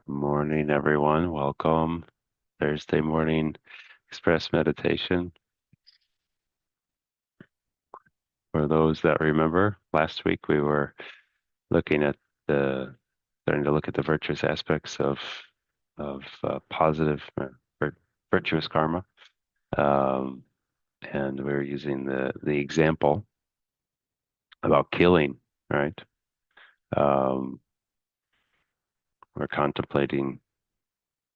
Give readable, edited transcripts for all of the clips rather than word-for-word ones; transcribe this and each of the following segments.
Morning, everyone. Welcome. Thursday morning express meditation. For those that remember, last week we were looking at the starting to look at the virtuous aspects of positive virtuous karma, um, and we were using the example about killing. Right? Um, we're contemplating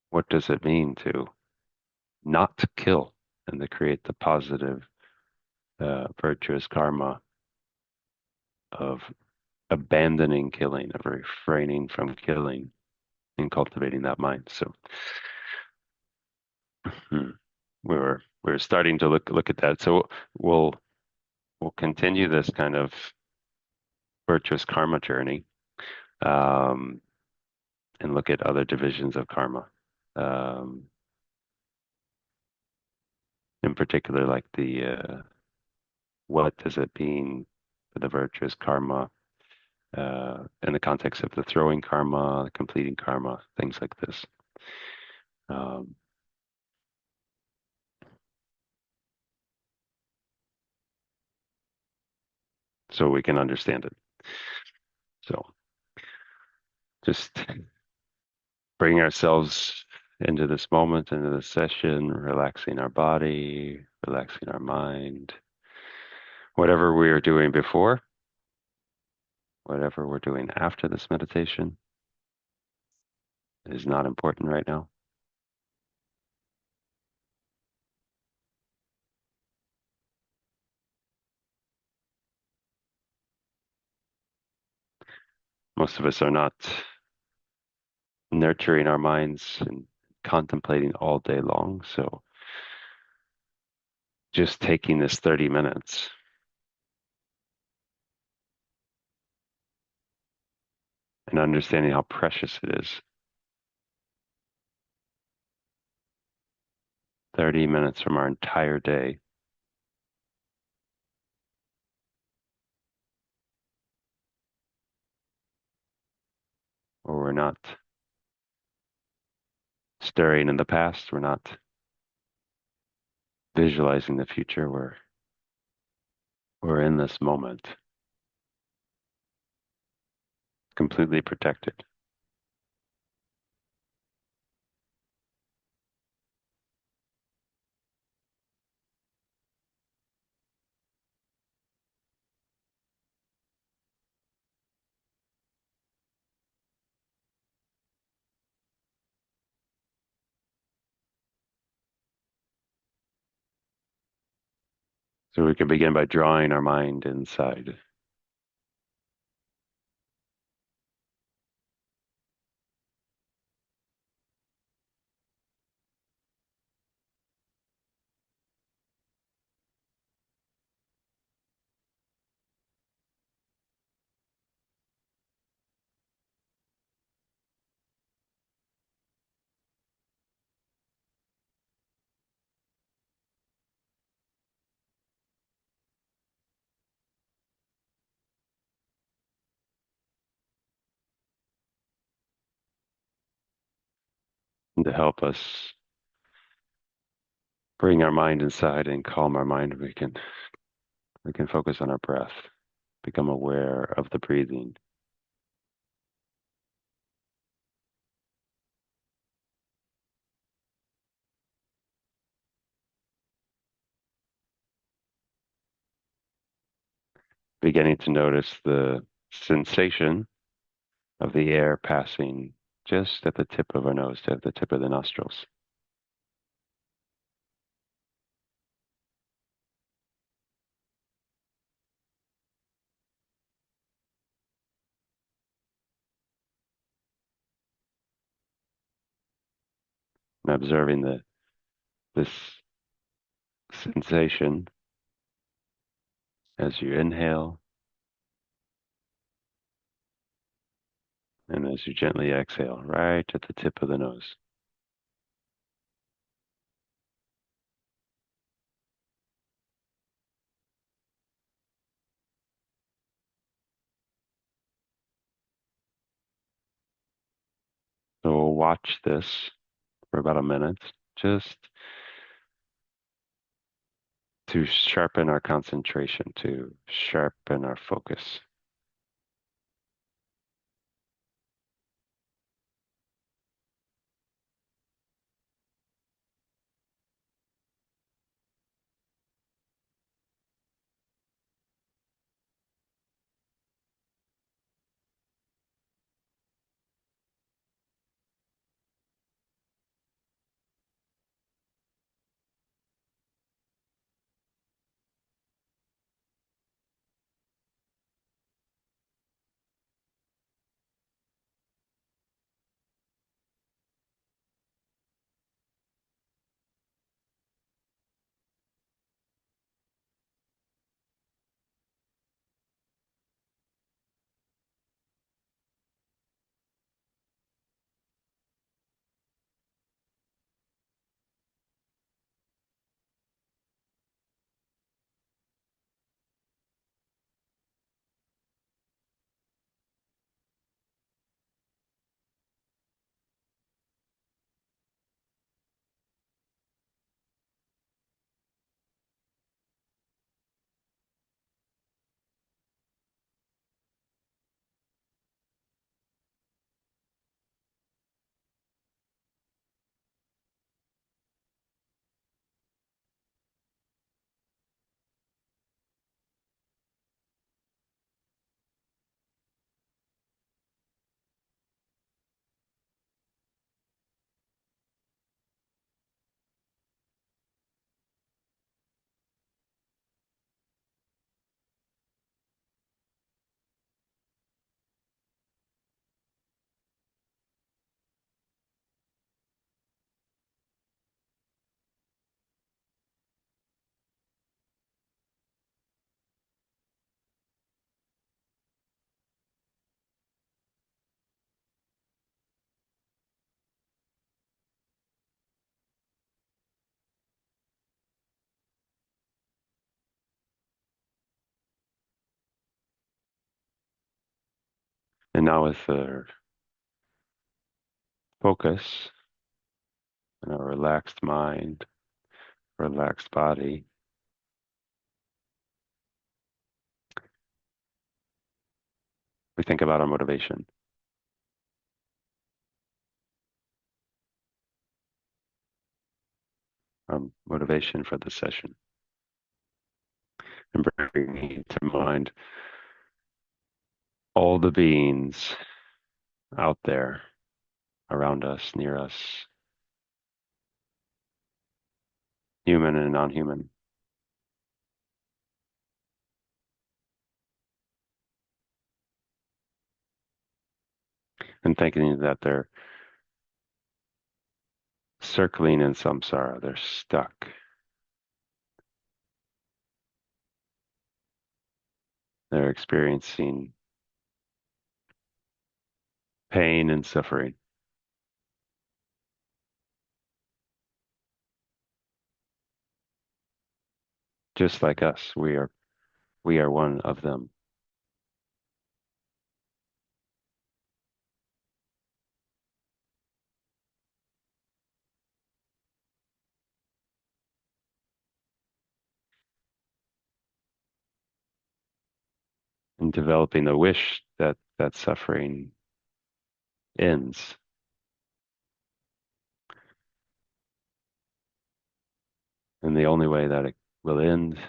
what does it mean to not kill and to create the positive virtuous karma of abandoning killing, of refraining from killing and cultivating that mind. So hmm, we were starting to look at that. So we'll we'll continue this kind of virtuous karma journey, um, and look at other divisions of karma. Um, in particular, like the what does it mean for the virtuous karma in the context of the throwing karma, the completing karma, things like this. Um, so we can understand it. So just bring ourselves into this moment, into this session, relaxing our body, relaxing our mind. Whatever we are doing before, whatever we're doing after this meditation is not important right now. Most of us are not nurturing our minds and contemplating all day long. So just taking this 30 minutes and understanding how precious it is. 30 minutes from our entire day, where we're not staring in the past, we're not visualizing the future, we're in this moment, completely protected. So we can begin by drawing our mind inside, and to help us bring our mind inside and calm our mind, we can focus on our breath, become aware of the breathing, beginning to notice the sensation of the air passing just at the tip of our nose, at the tip of the nostrils. And observing this sensation as you inhale and as you gently exhale, right at the tip of the nose. So we'll watch this for about a minute, just to sharpen our concentration, to sharpen our focus. And now with our focus and a relaxed mind, relaxed body, we think about our motivation for the session, and bringing to mind all the beings out there around us, near us, human and non-human, and thinking that they're circling in samsara, they're stuck. They're experiencing pain and suffering, just like us. We are one of them. And developing a wish that that suffering ends. And the only way that it will end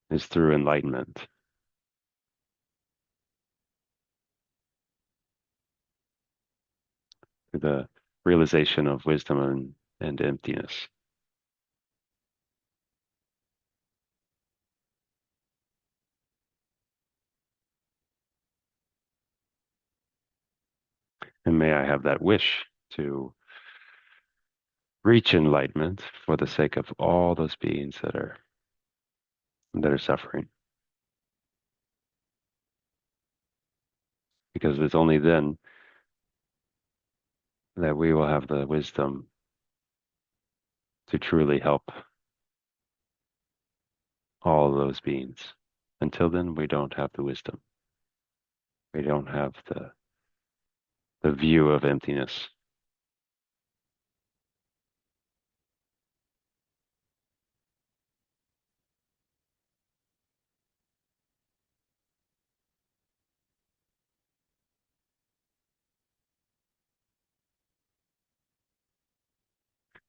is through enlightenment, through the realization of wisdom and emptiness. And may I have that wish to reach enlightenment for the sake of all those beings that are suffering. Because it's only then that we will have the wisdom to truly help all those beings. Until then, we don't have the wisdom. We don't have the view of emptiness.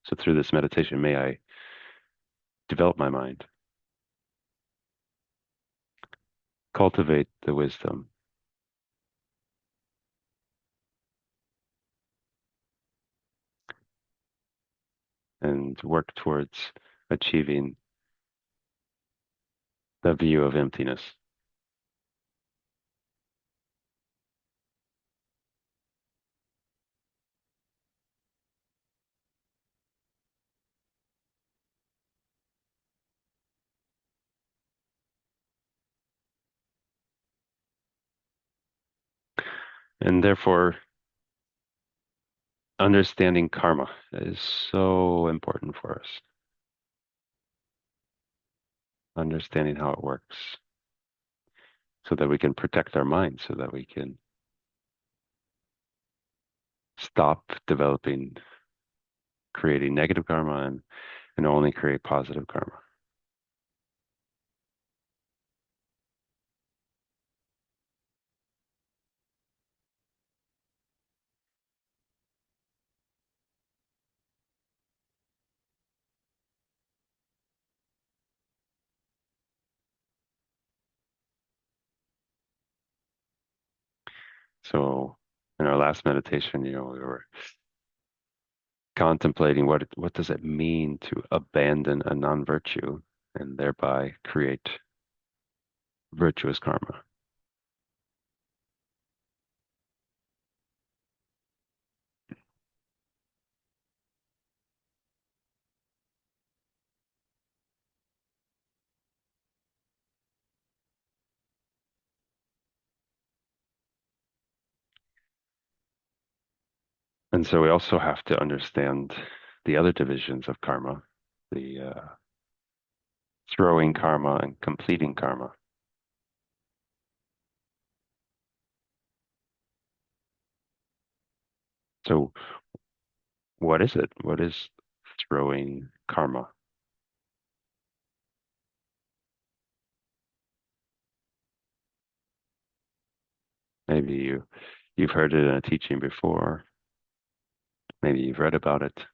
So through this meditation, may I develop my mind, cultivate the wisdom, and work towards achieving the view of emptiness. And therefore, understanding karma is so important for us. Understanding how it works so that we can protect our mind, so that we can stop developing, creating negative karma and only create positive karma. So in our last meditation, we were contemplating what does it mean to abandon a non-virtue and thereby create virtuous karma. And so we also have to understand the other divisions of karma, the throwing karma and completing karma. So what is it? What is throwing karma? Maybe you've heard it in a teaching before. Maybe you've read about it.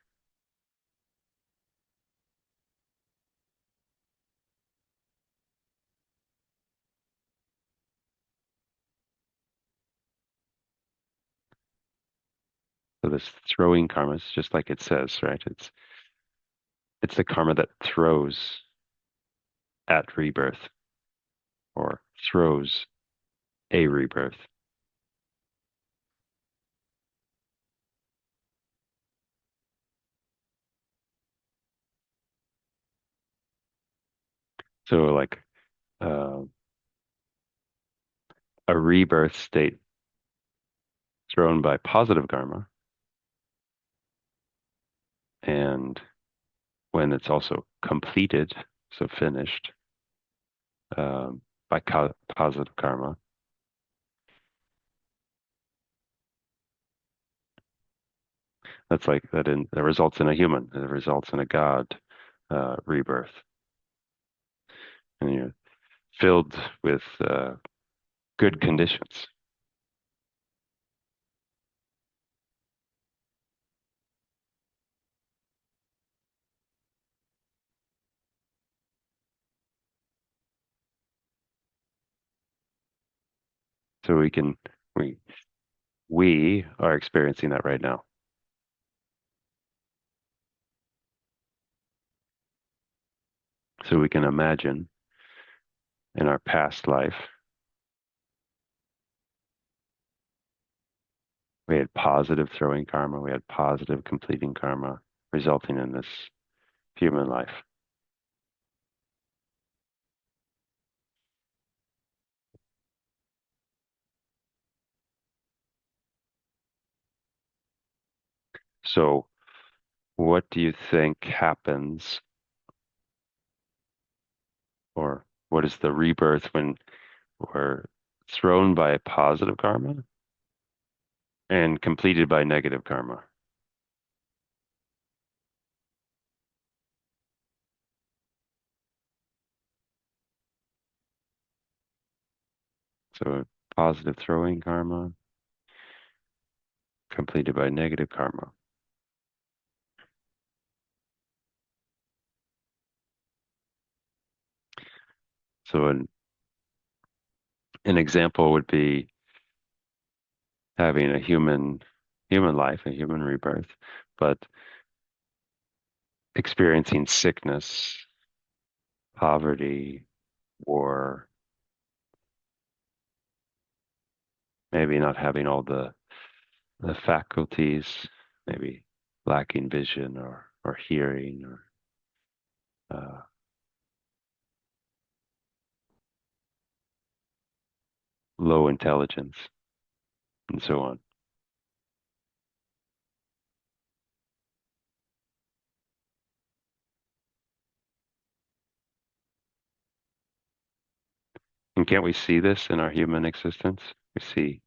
So this throwing karma is just like it says, right? It's the karma that throws at rebirth or throws a rebirth. So like uh, a rebirth state thrown by positive karma, and when it's also completed, so finished by positive karma, that's like that results in a human, it results in a god rebirth, and you're filled with good conditions. So we we are experiencing that right now. So we can imagine in our past life we had positive throwing karma, we had positive completing karma, resulting in this human life. So what do you think happens, or what is the rebirth when we're thrown by positive karma and completed by negative karma. So positive throwing karma completed by negative karma. So an example would be having a human life, a human rebirth, but experiencing sickness, poverty, war, maybe not having all the faculties, maybe lacking vision or hearing or low intelligence and so on. And can't we see this in our human existence? We see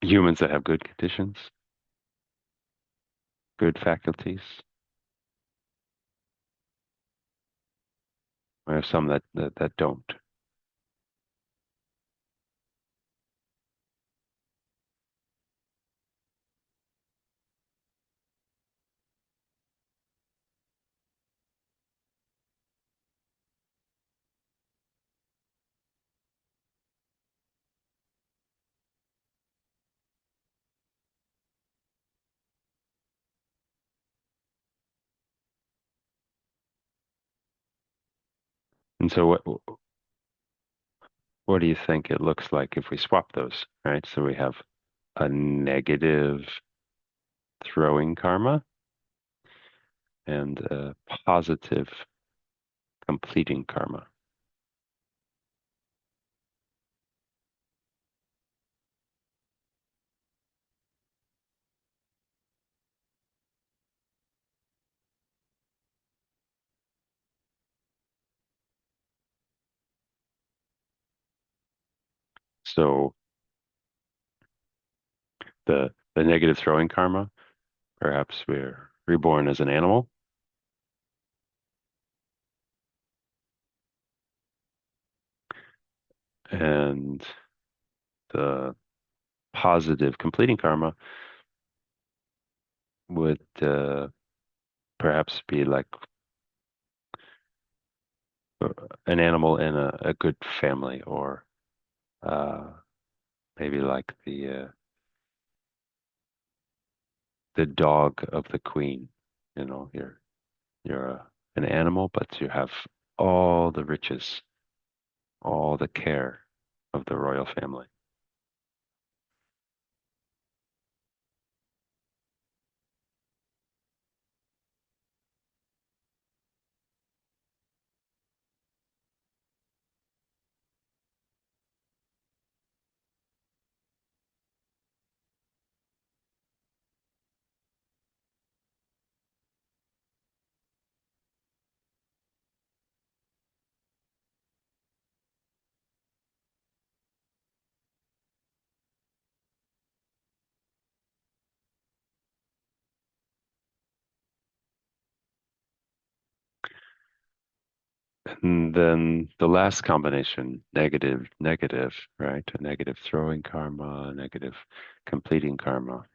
humans that have good conditions, good faculties. We have some that don't. And so what do you think it looks like if we swap those, right? So we have a negative throwing karma and a positive completing karma. So the negative throwing karma, perhaps we're reborn as an animal, and the positive completing karma would perhaps be like uh, an animal in a good family, or uh, maybe like the dog of the queen. You know, you're an animal, but you have all the riches, all the care of the royal family. And then the last combination, negative, negative, right? A negative throwing karma, negative completing karma.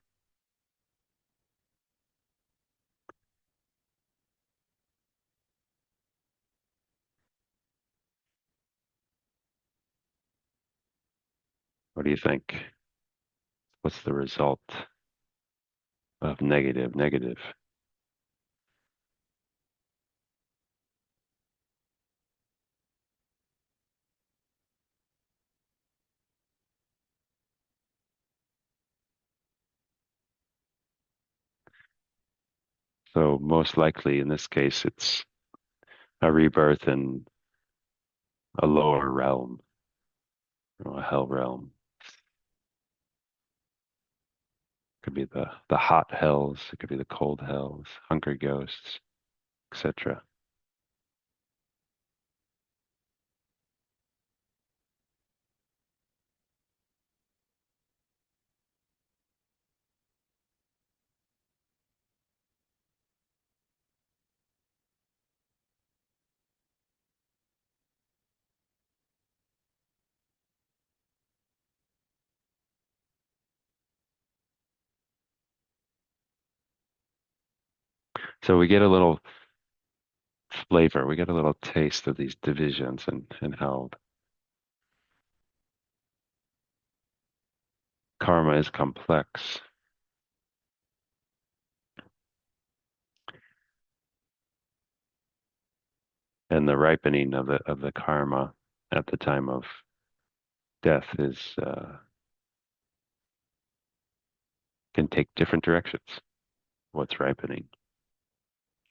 What do you think? What's the result of negative, negative? So most likely in this case, it's a rebirth in a lower realm, a hell realm. Could be the hot hells, it could be the cold hells, hungry ghosts, etc. So we get a little flavor, we get a little taste of these divisions and how karma is complex. And the ripening of the karma at the time of death is can take different directions. What's ripening,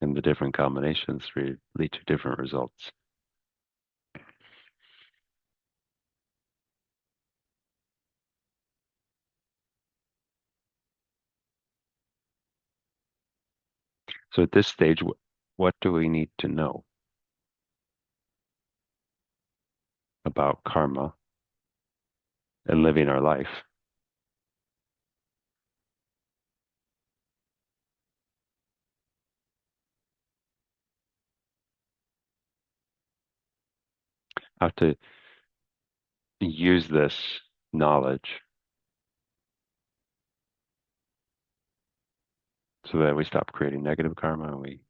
and the different combinations lead to different results. So at this stage, what do we need to know about karma and living our life? How to use this knowledge so that we stop creating negative karma and we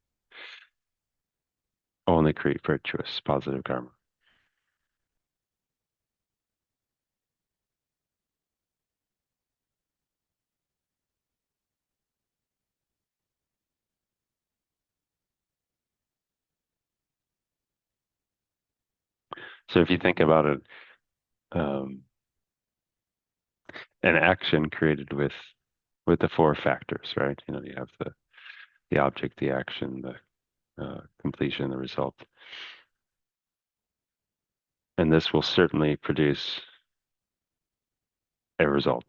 only create virtuous, positive karma. So if you think about it, um, an action created with the four factors, right? You know, you have the object, the action, the completion, the result, and this will certainly produce a result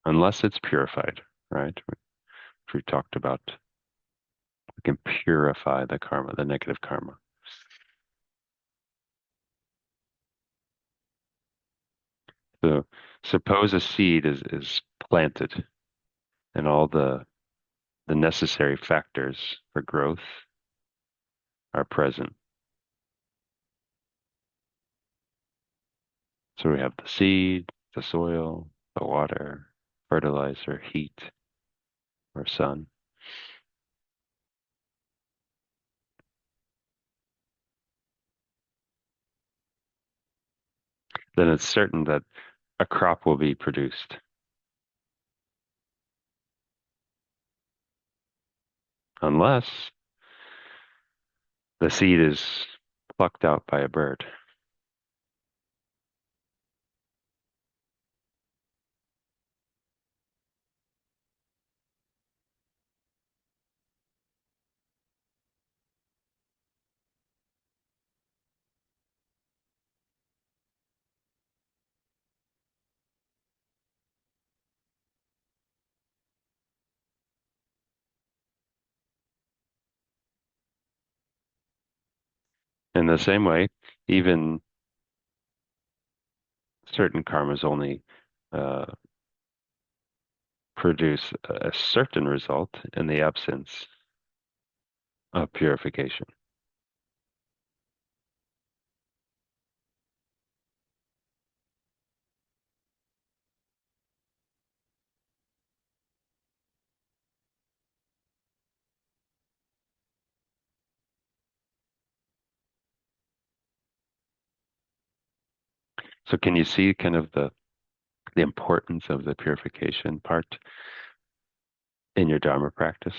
unless it's purified, right? Which we talked about. We can purify the karma, the negative karma. So suppose a seed is planted and all the necessary factors for growth are present. So we have the seed, the soil, the water, fertilizer, heat, or sun. Then it's certain that a crop will be produced, unless the seed is plucked out by a bird. In the same way, even certain karmas only uh, produce a certain result in the absence of purification. So can you see kind of the importance of the purification part in your Dharma practice?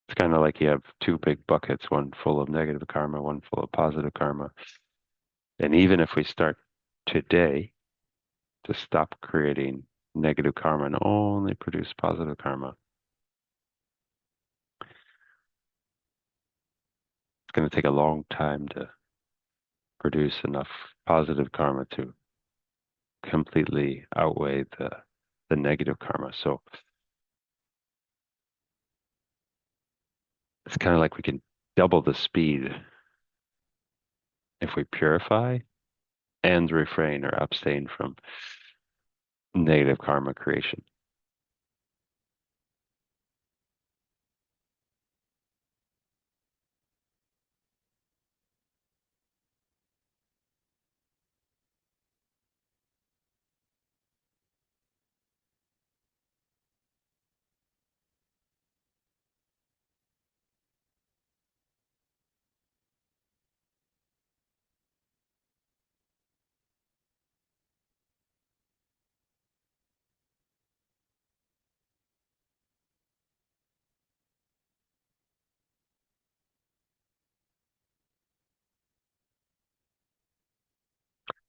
It's kind of like you have two big buckets, one full of negative karma, one full of positive karma. And even if we start today to stop creating negative karma and only produce positive karma, it's going to take a long time to produce enough positive karma to completely outweigh the negative karma. So it's kind of like we can double the speed if we purify and refrain or abstain from negative karma creation.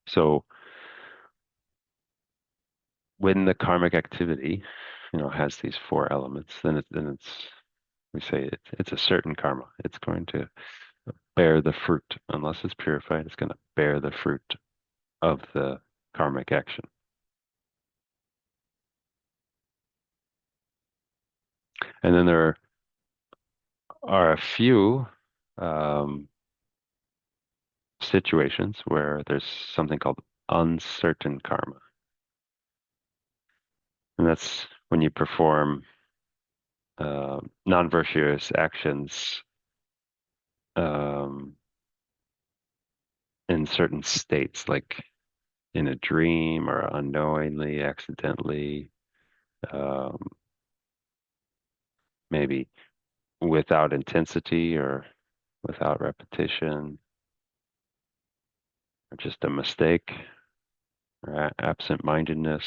So when the karmic activity, has these four elements, then it's we say it's a certain karma. It's going to bear the fruit. Unless it's purified, it's going to bear the fruit of the karmic action. And then there are a few um, situations where there's something called uncertain karma. And that's when you perform non-virtuous actions um, in certain states, like in a dream or unknowingly, accidentally, um, maybe without intensity or without repetition, or just a mistake or absent-mindedness,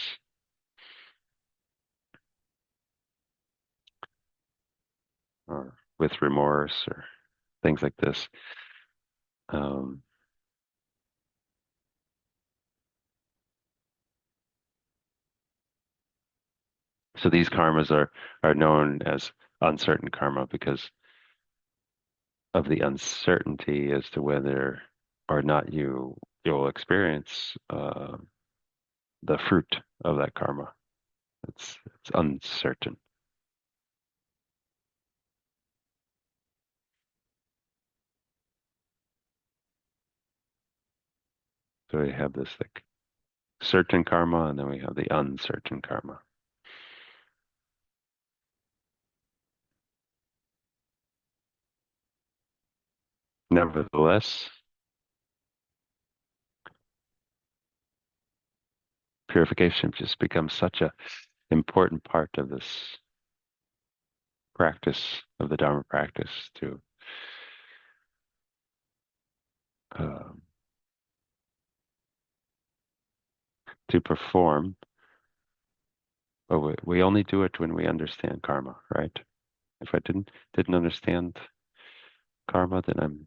or with remorse or things like this. Um, so these karmas are known as uncertain karma because of the uncertainty as to whether or not you'll experience the fruit of that karma. It's uncertain. So we have this like certain karma, and then we have the uncertain karma. Nevertheless, purification just becomes such a important part of this practice of the Dharma practice um, to perform. But we only do it when we understand karma, right? If I didn't understand karma, then I'm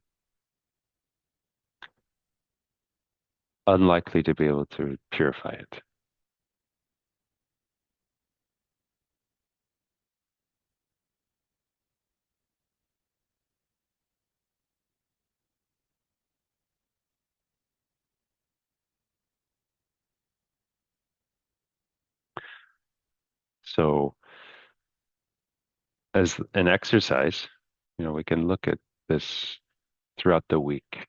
unlikely to be able to purify it. So as an exercise, we can look at this throughout the week.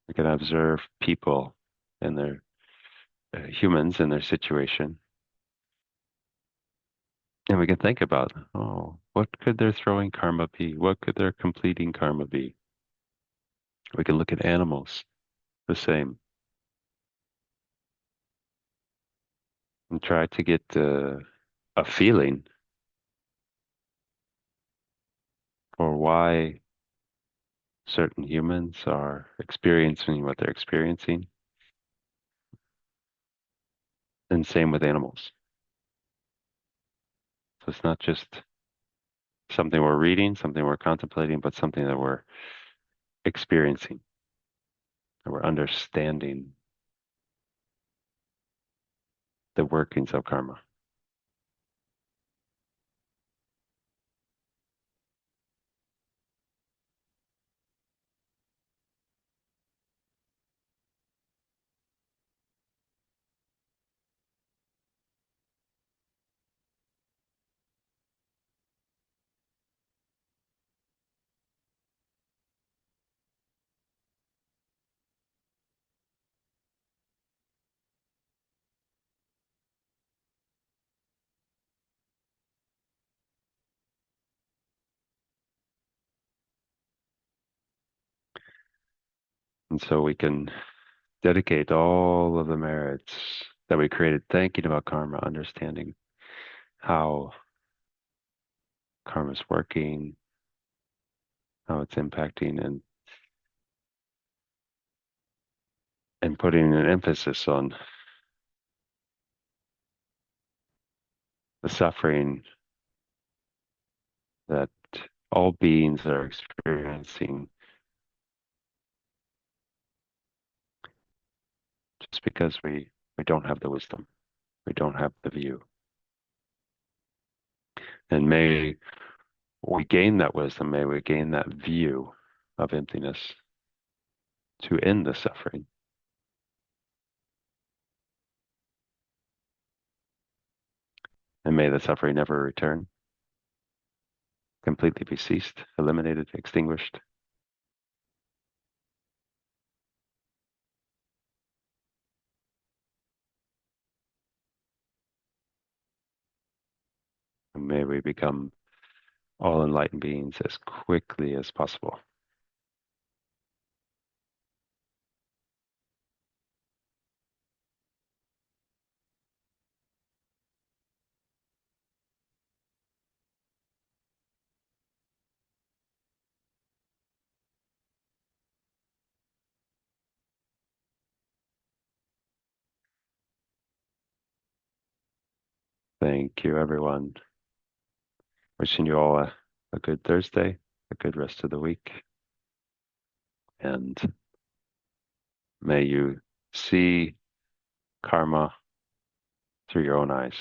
We can observe people and their humans and their situation. And we can think about, oh, what could their throwing karma be? What could their completing karma be? We can look at animals the same and try to get a feeling for why certain humans are experiencing what they're experiencing. And same with animals. So it's not just something we're reading, something we're contemplating, but something that we're experiencing, that we're understanding the workings of karma. And so we can dedicate all of the merits that we created thinking about karma, understanding how karma is working, how it's impacting, and putting an emphasis on the suffering that all beings are experiencing It's because we don't have the wisdom. We don't have the view. And may we gain that wisdom, may we gain that view of emptiness to end the suffering. And may the suffering never return, completely be ceased, eliminated, extinguished. And may we become all enlightened beings as quickly as possible. Thank you, everyone. Wishing you all a good Thursday, a good rest of the week, and may you see karma through your own eyes.